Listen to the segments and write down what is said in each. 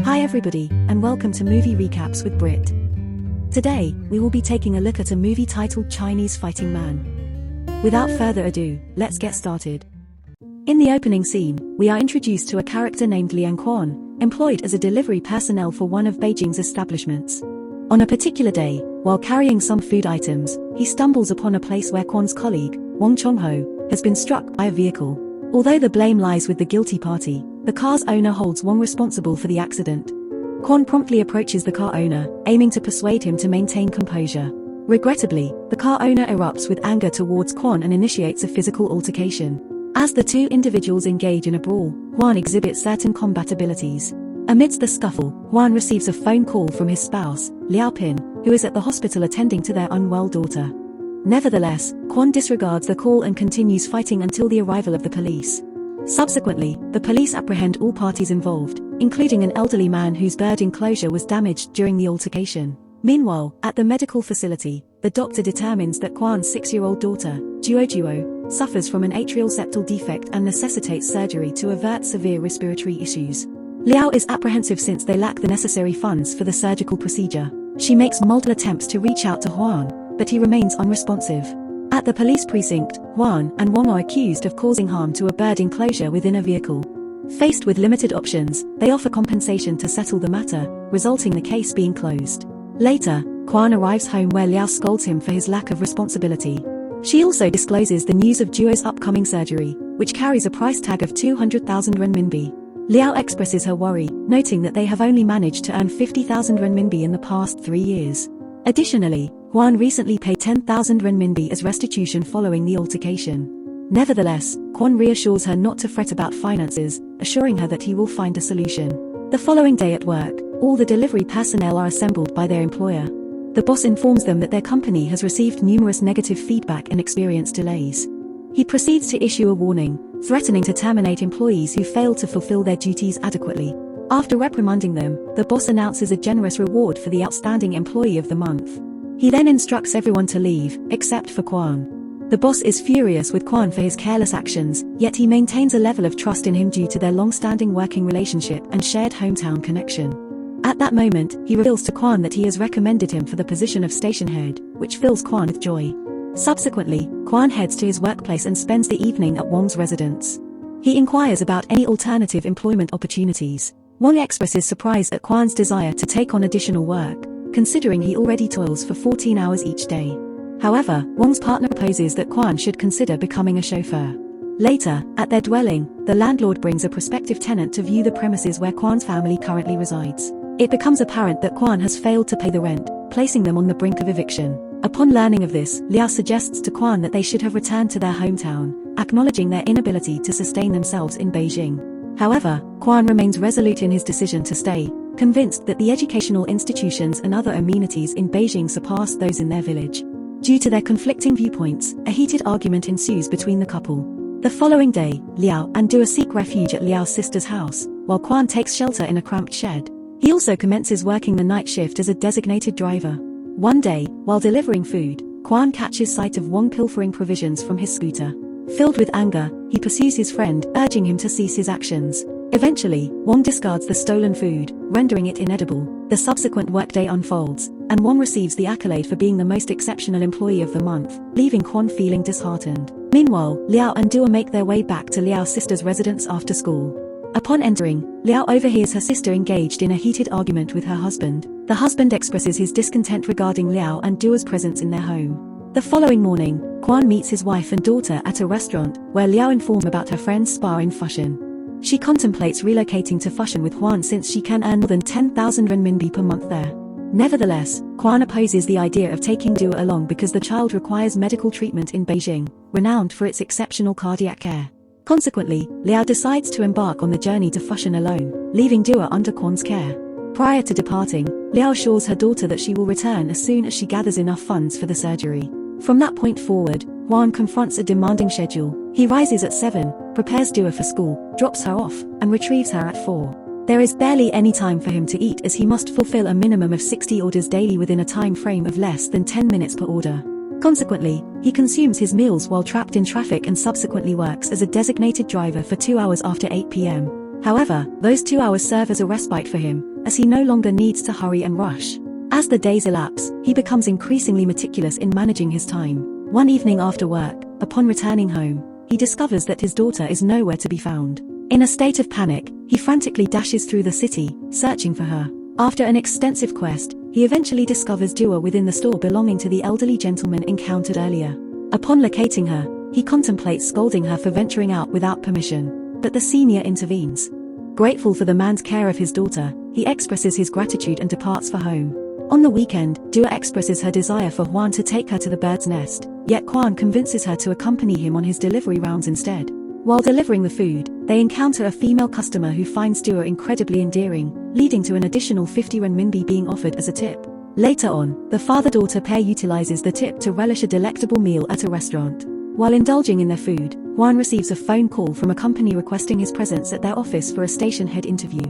Hi everybody, and welcome to Movie Recaps with Brit. Today, we will be taking a look at a movie titled Chinese Fighting Man. Without further ado, let's get started. In the opening scene, we are introduced to a character named Li An Quan, employed as a delivery personnel for one of Beijing's establishments. On a particular day, while carrying some food items, he stumbles upon a place where Quan's colleague, Wang Chongho, has been struck by a vehicle. Although the blame lies with the guilty party, the car's owner holds Wang responsible for the accident. Quan promptly approaches the car owner, aiming to persuade him to maintain composure. Regrettably, the car owner erupts with anger towards Quan and initiates a physical altercation. As the two individuals engage in a brawl, Quan exhibits certain combat abilities. Amidst the scuffle, Quan receives a phone call from his spouse, Liao Pin, who is at the hospital attending to their unwell daughter. Nevertheless, Quan disregards the call and continues fighting until the arrival of the police. Subsequently, the police apprehend all parties involved, including an elderly man whose bird enclosure was damaged during the altercation. Meanwhile, at the medical facility, the doctor determines that Quan's 6-year-old daughter, Juo, suffers from an atrial septal defect and necessitates surgery to avert severe respiratory issues. Liao is apprehensive since they lack the necessary funds for the surgical procedure. She makes multiple attempts to reach out to Huan, but he remains unresponsive. At the police precinct, Huan and Wang are accused of causing harm to a bird enclosure within a vehicle. Faced with limited options, they offer compensation to settle the matter, resulting in the case being closed. Later, Quan arrives home where Liao scolds him for his lack of responsibility. She also discloses the news of Juo's upcoming surgery, which carries a price tag of 200,000 renminbi. Liao expresses her worry, noting that they have only managed to earn 50,000 renminbi in the past 3 years. Additionally, Huan recently paid 10,000 renminbi as restitution following the altercation. Nevertheless, Quan reassures her not to fret about finances, assuring her that he will find a solution. The following day at work, all the delivery personnel are assembled by their employer. The boss informs them that their company has received numerous negative feedback and experienced delays. He proceeds to issue a warning, threatening to terminate employees who fail to fulfill their duties adequately. After reprimanding them, the boss announces a generous reward for the outstanding employee of the month. He then instructs everyone to leave, except for Quan. The boss is furious with Quan for his careless actions, yet he maintains a level of trust in him due to their long-standing working relationship and shared hometown connection. At that moment, he reveals to Quan that he has recommended him for the position of station head, which fills Quan with joy. Subsequently, Quan heads to his workplace and spends the evening at Wang's residence. He inquires about any alternative employment opportunities. Wang expresses surprise at Quan's desire to take on additional work, considering he already toils for 14 hours each day. However, Wang's partner proposes that Quan should consider becoming a chauffeur. Later, at their dwelling, the landlord brings a prospective tenant to view the premises where Quan's family currently resides. It becomes apparent that Quan has failed to pay the rent, placing them on the brink of eviction. Upon learning of this, Liao suggests to Quan that they should have returned to their hometown, acknowledging their inability to sustain themselves in Beijing. However, Quan remains resolute in his decision to stay, convinced that the educational institutions and other amenities in Beijing surpass those in their village. Due to their conflicting viewpoints, a heated argument ensues between the couple. The following day, Liao and Dua seek refuge at Liao's sister's house, while Quan takes shelter in a cramped shed. He also commences working the night shift as a designated driver. One day, while delivering food, Quan catches sight of Wang pilfering provisions from his scooter. Filled with anger, he pursues his friend, urging him to cease his actions. Eventually, Wang discards the stolen food, rendering it inedible. The subsequent workday unfolds, and Wang receives the accolade for being the most exceptional employee of the month, leaving Quan feeling disheartened. Meanwhile, Liao and Dua make their way back to Liao's sister's residence after school. Upon entering, Liao overhears her sister engaged in a heated argument with her husband. The husband expresses his discontent regarding Liao and Dua's presence in their home. The following morning, Quan meets his wife and daughter at a restaurant, where Liao informs about her friend's spa in Fushan. She contemplates relocating to Fushan with Huan since she can earn more than 10,000 renminbi per month there. Nevertheless, Quan opposes the idea of taking Dua along because the child requires medical treatment in Beijing, renowned for its exceptional cardiac care. Consequently, Liao decides to embark on the journey to Fushan alone, leaving Dua under Quan's care. Prior to departing, Liao assures her daughter that she will return as soon as she gathers enough funds for the surgery. From that point forward, Huan confronts a demanding schedule. He rises at 7, prepares Dua for school, drops her off, and retrieves her at 4. There is barely any time for him to eat as he must fulfill a minimum of 60 orders daily within a time frame of less than 10 minutes per order. Consequently, he consumes his meals while trapped in traffic and subsequently works as a designated driver for 2 hours after 8 p.m. However, those 2 hours serve as a respite for him, as he no longer needs to hurry and rush. As the days elapse, he becomes increasingly meticulous in managing his time. One evening after work, upon returning home, he discovers that his daughter is nowhere to be found. In a state of panic, he frantically dashes through the city, searching for her. After an extensive quest, he eventually discovers Dua within the store belonging to the elderly gentleman encountered earlier. Upon locating her, he contemplates scolding her for venturing out without permission, but the senior intervenes. Grateful for the man's care of his daughter, he expresses his gratitude and departs for home. On the weekend, Dua expresses her desire for Juan to take her to the bird's nest, yet Quan convinces her to accompany him on his delivery rounds instead. While delivering the food, they encounter a female customer who finds Dua incredibly endearing, leading to an additional 50 renminbi being offered as a tip. Later on, the father-daughter pair utilizes the tip to relish a delectable meal at a restaurant. While indulging in their food, Juan receives a phone call from a company requesting his presence at their office for a station head interview.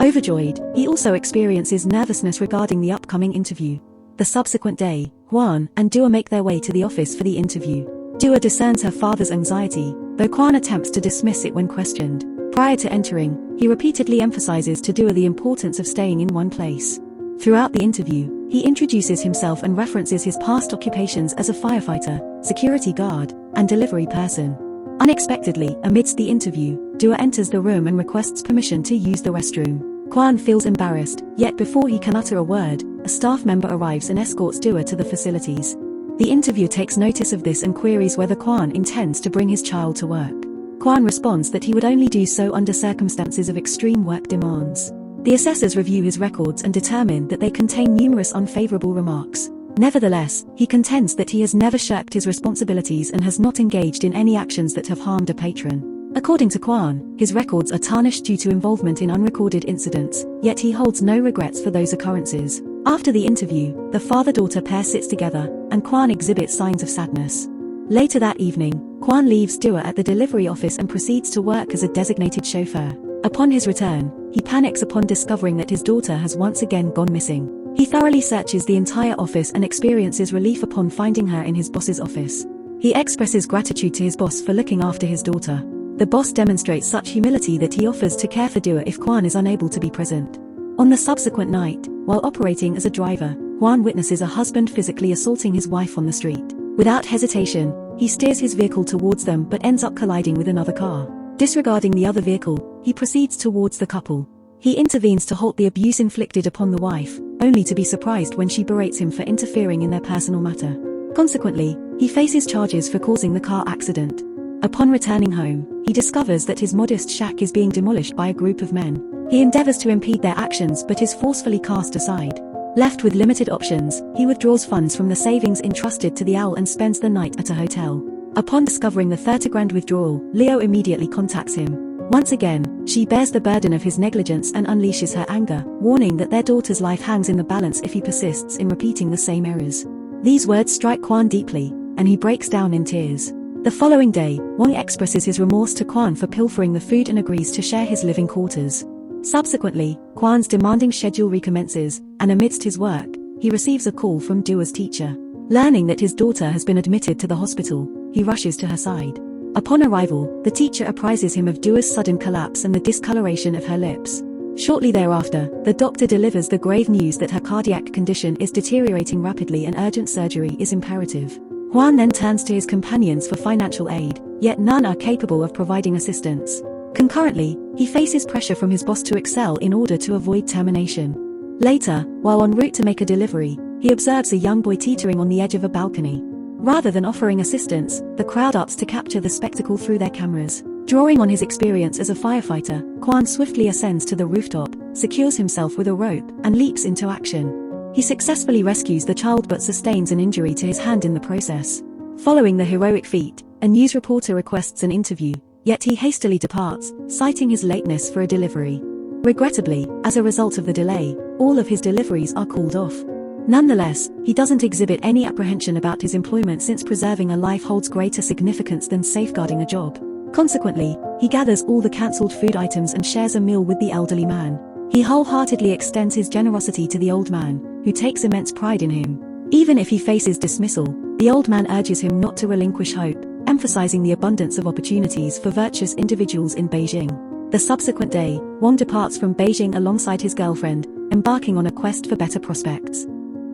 Overjoyed, he also experiences nervousness regarding the upcoming interview. The subsequent day, Juan and Dua make their way to the office for the interview. Dua discerns her father's anxiety, though Quan attempts to dismiss it when questioned. Prior to entering, he repeatedly emphasizes to Dua the importance of staying in one place. Throughout the interview, he introduces himself and references his past occupations as a firefighter, security guard, and delivery person. Unexpectedly, amidst the interview, Dua enters the room and requests permission to use the restroom. Quan feels embarrassed, yet before he can utter a word, a staff member arrives and escorts Dua to the facilities. The interviewer takes notice of this and queries whether Quan intends to bring his child to work. Quan responds that he would only do so under circumstances of extreme work demands. The assessors review his records and determine that they contain numerous unfavorable remarks. Nevertheless, he contends that he has never shirked his responsibilities and has not engaged in any actions that have harmed a patron. According to Quan, his records are tarnished due to involvement in unrecorded incidents, yet he holds no regrets for those occurrences. After the interview, the father-daughter pair sits together, and Quan exhibits signs of sadness. Later that evening, Quan leaves Dua at the delivery office and proceeds to work as a designated chauffeur. Upon his return, he panics upon discovering that his daughter has once again gone missing. He thoroughly searches the entire office and experiences relief upon finding her in his boss's office. He expresses gratitude to his boss for looking after his daughter. The boss demonstrates such humility that he offers to care for Dua if Quan is unable to be present. On the subsequent night, while operating as a driver, Juan witnesses a husband physically assaulting his wife on the street. Without hesitation, he steers his vehicle towards them but ends up colliding with another car. Disregarding the other vehicle, he proceeds towards the couple. He intervenes to halt the abuse inflicted upon the wife, only to be surprised when she berates him for interfering in their personal matter. Consequently, he faces charges for causing the car accident. Upon returning home, he discovers that his modest shack is being demolished by a group of men. He endeavors to impede their actions but is forcefully cast aside. Left with limited options, he withdraws funds from the savings entrusted to the owl and spends the night at a hotel. Upon discovering the 30 grand withdrawal, Leo immediately contacts him. Once again, she bears the burden of his negligence and unleashes her anger, warning that their daughter's life hangs in the balance if he persists in repeating the same errors. These words strike Quan deeply, and he breaks down in tears. The following day, Wang expresses his remorse to Quan for pilfering the food and agrees to share his living quarters. Subsequently, Quan's demanding schedule recommences, and amidst his work, he receives a call from Dua's teacher. Learning that his daughter has been admitted to the hospital, he rushes to her side. Upon arrival, the teacher apprises him of Dua's sudden collapse and the discoloration of her lips. Shortly thereafter, the doctor delivers the grave news that her cardiac condition is deteriorating rapidly and urgent surgery is imperative. Juan then turns to his companions for financial aid, yet none are capable of providing assistance. Concurrently, he faces pressure from his boss to excel in order to avoid termination. Later, while en route to make a delivery, he observes a young boy teetering on the edge of a balcony. Rather than offering assistance, the crowd opts to capture the spectacle through their cameras. Drawing on his experience as a firefighter, Quan swiftly ascends to the rooftop, secures himself with a rope, and leaps into action. He successfully rescues the child but sustains an injury to his hand in the process. Following the heroic feat, a news reporter requests an interview, yet he hastily departs, citing his lateness for a delivery. Regrettably, as a result of the delay, all of his deliveries are called off. Nonetheless, he doesn't exhibit any apprehension about his employment since preserving a life holds greater significance than safeguarding a job. Consequently, he gathers all the cancelled food items and shares a meal with the elderly man. He wholeheartedly extends his generosity to the old man, who takes immense pride in him. Even if he faces dismissal, the old man urges him not to relinquish hope, emphasizing the abundance of opportunities for virtuous individuals in Beijing. The subsequent day, Wang departs from Beijing alongside his girlfriend, embarking on a quest for better prospects.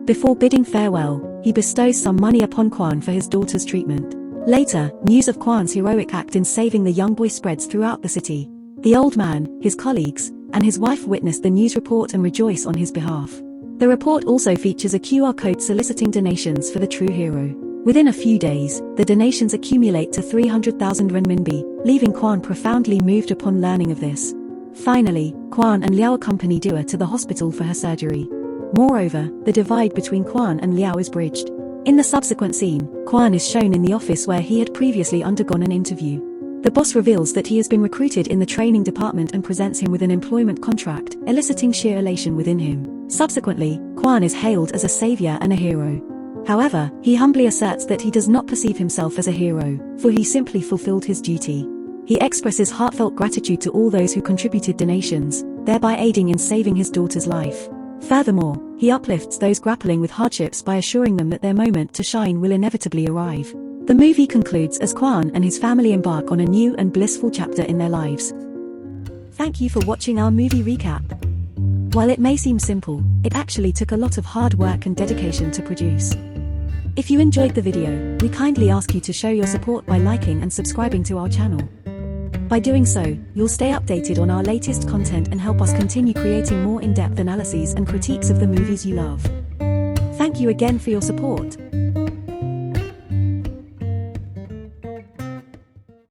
Before bidding farewell, he bestows some money upon Quan for his daughter's treatment. Later, news of Quan's heroic act in saving the young boy spreads throughout the city. The old man, his colleagues, and his wife witness the news report and rejoice on his behalf. The report also features a QR code soliciting donations for the true hero. Within a few days, the donations accumulate to 300,000 renminbi, leaving Quan profoundly moved upon learning of this. Finally, Quan and Liao accompany Dua to the hospital for her surgery. Moreover, the divide between Quan and Liao is bridged. In the subsequent scene, Quan is shown in the office where he had previously undergone an interview. The boss reveals that he has been recruited in the training department and presents him with an employment contract, eliciting sheer elation within him. Subsequently, Quan is hailed as a savior and a hero. However, he humbly asserts that he does not perceive himself as a hero, for he simply fulfilled his duty. He expresses heartfelt gratitude to all those who contributed donations, thereby aiding in saving his daughter's life. Furthermore, he uplifts those grappling with hardships by assuring them that their moment to shine will inevitably arrive. The movie concludes as Quan and his family embark on a new and blissful chapter in their lives. Thank you for watching our movie recap. While it may seem simple, it actually took a lot of hard work and dedication to produce. If you enjoyed the video, we kindly ask you to show your support by liking and subscribing to our channel. By doing so, you'll stay updated on our latest content and help us continue creating more in-depth analyses and critiques of the movies you love. Thank you again for your support.